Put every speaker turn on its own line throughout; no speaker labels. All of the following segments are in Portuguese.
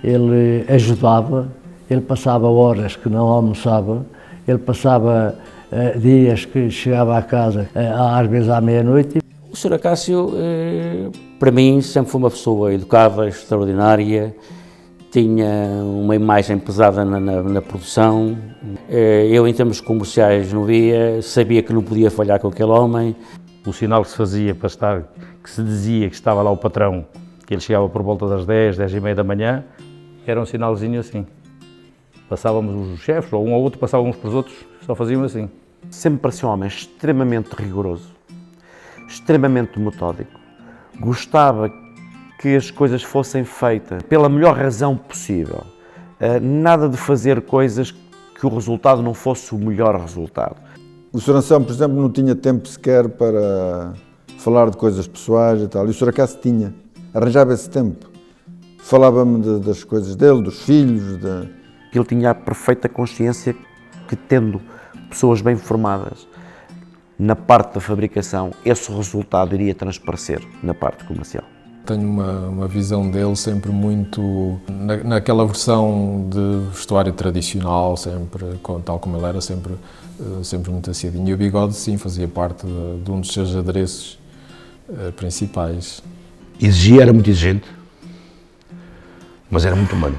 ele ajudava, ele passava horas que não almoçava, ele passava dias que chegava à casa às vezes à meia-noite.
O Sr. Acácio, para mim, sempre foi uma pessoa educada, extraordinária, tinha uma imagem pesada na produção. Eu, em termos comerciais, não via, sabia que não podia falhar com aquele homem.
O sinal que se fazia para estar, que se dizia que estava lá o patrão, que ele chegava por volta das 10, 10 e meia da manhã, era um sinalzinho assim. Passávamos os chefes, ou um ou outro, passavam uns para os outros, só faziam assim.
Sempre parecia um homem extremamente rigoroso, extremamente metódico. Gostava que as coisas fossem feitas pela melhor razão possível. Nada de fazer coisas que o resultado não fosse o melhor resultado.
O Sr. Anselmo, por exemplo, não tinha tempo sequer para falar de coisas pessoais e tal. E o Sr. Acácio tinha, arranjava esse tempo. Falava-me das coisas dele, dos filhos.
Ele tinha a perfeita consciência que, tendo pessoas bem formadas na parte da fabricação, esse resultado iria transparecer na parte comercial.
Tenho uma visão dele sempre muito naquela versão de vestuário tradicional, sempre, tal como ele era, sempre muito aciadinho. E o bigode, sim, fazia parte de um dos seus adereços principais.
Era muito exigente, mas era muito humano.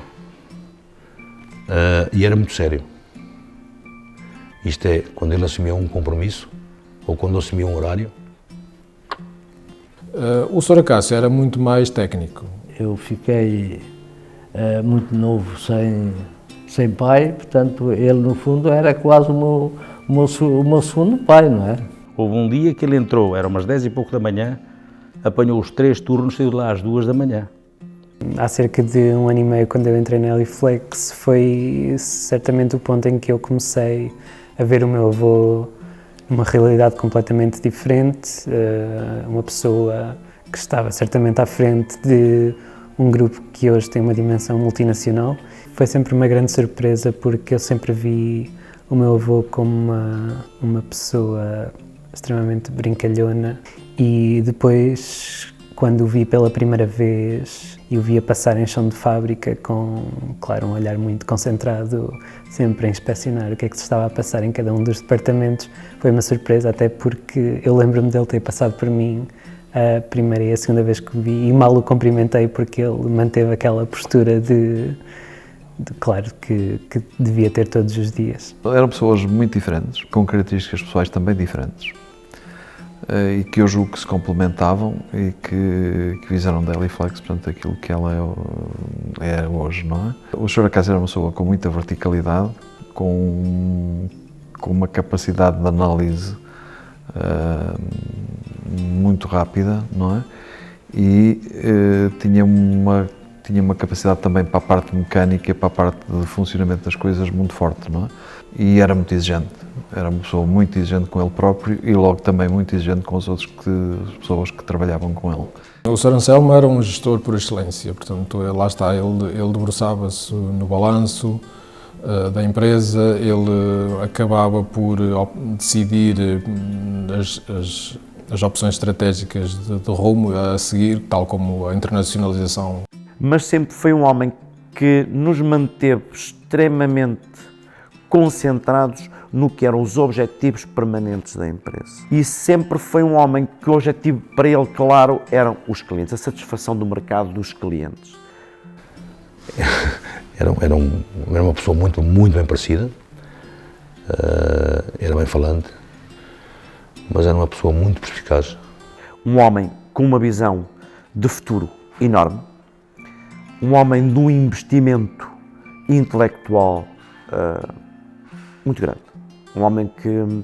E era muito sério. Isto é, quando ele assumia um compromisso, ou quando assumia um horário.
O Sr. Acácio era muito mais técnico.
Eu fiquei muito novo sem pai, portanto ele no fundo era quase o meu segundo pai, não é?
Houve um dia que ele entrou, era umas 10 e pouco da manhã, apanhou os 3 turnos, saiu de lá às 2 da manhã.
Há cerca de 1 ano e meio, quando eu entrei na Eliflex, foi certamente o ponto em que eu comecei a ver o meu avô numa realidade completamente diferente, uma pessoa que estava certamente à frente de um grupo que hoje tem uma dimensão multinacional. Foi sempre uma grande surpresa porque eu sempre vi o meu avô como uma pessoa extremamente brincalhona e depois, quando o vi pela primeira vez e o via passar em chão de fábrica com, claro, um olhar muito concentrado, sempre a inspecionar o que é que se estava a passar em cada um dos departamentos, foi uma surpresa, até porque eu lembro-me dele ter passado por mim a primeira e a segunda vez que o vi e mal o cumprimentei porque ele manteve aquela postura de claro, que devia ter todos os dias.
Eram pessoas muito diferentes, com características pessoais também diferentes, e que eu julgo que se complementavam e que fizeram da Eliflex, portanto, aquilo que ela é hoje, não é? O Sr. Acácio era uma pessoa com muita verticalidade, com uma capacidade de análise muito rápida, não é? E tinha uma capacidade também para a parte mecânica e para a parte de funcionamento das coisas muito forte, não é? E era muito exigente. Era uma pessoa muito exigente com ele próprio e logo também muito exigente com as outras pessoas que trabalhavam com ele.
O Sr. Anselmo era um gestor por excelência, portanto, lá está, ele debruçava-se no balanço da empresa, ele acabava por decidir as opções estratégicas de rumo a seguir, tal como a internacionalização.
Mas sempre foi um homem que nos manteve extremamente concentrados no que eram os objetivos permanentes da empresa. E sempre foi um homem que o objetivo para ele, claro, eram os clientes, a satisfação do mercado dos clientes.
Era uma pessoa muito bem parecida, era bem falante, mas era uma pessoa muito perspicaz.
Um homem com uma visão de futuro enorme, um homem de um investimento intelectual muito grande. Um homem que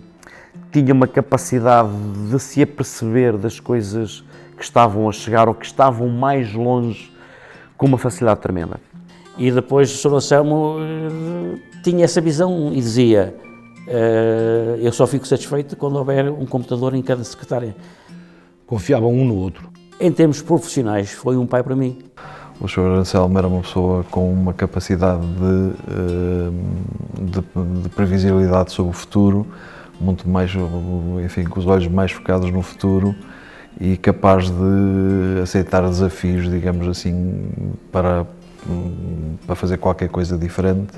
tinha uma capacidade de se aperceber das coisas que estavam a chegar ou que estavam mais longe com uma facilidade tremenda.
E depois o Sr. Anselmo tinha essa visão e dizia eu só fico satisfeito quando houver um computador em cada secretária.
Confiavam um no outro.
Em termos profissionais, foi um pai para mim.
O Sr. Anselmo era uma pessoa com uma capacidade de previsibilidade sobre o futuro, muito mais, enfim, com os olhos mais focados no futuro e capaz de aceitar desafios, digamos assim, para para fazer qualquer coisa diferente.